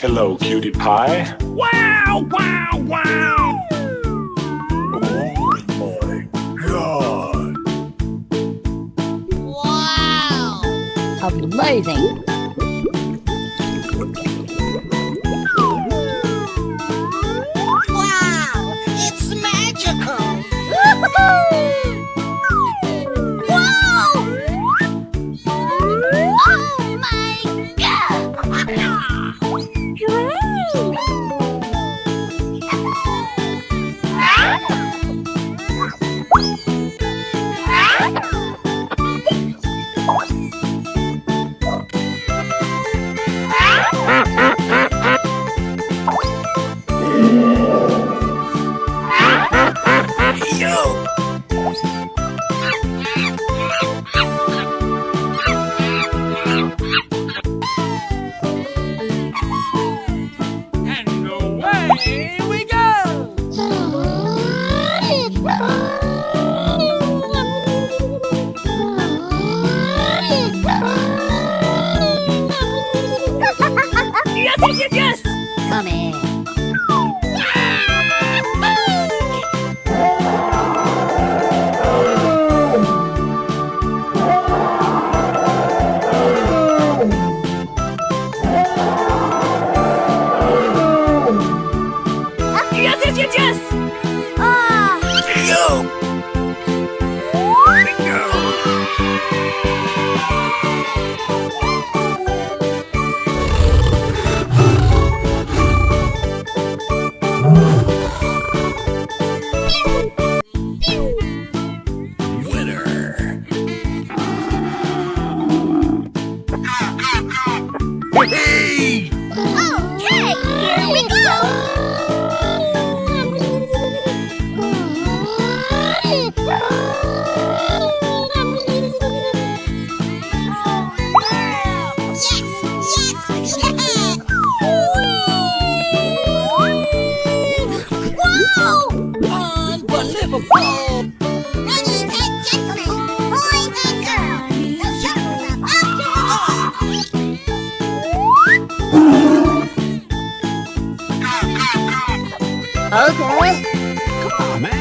Hello, cutie pie. Wow, wow, wow! Oh my god. Wow! Amazing! Wow! It's magical! Wow! Oh my god! And away we go! Yes, yes, yes, yes! Come in. Yes, yes, yes, yes! Hey! Okay, here we go! Yes, yes, yeah! Wow! Unbelievable! Ladies and gentlemen, boys and girls, the show is about to begin! Okay. Come on, man.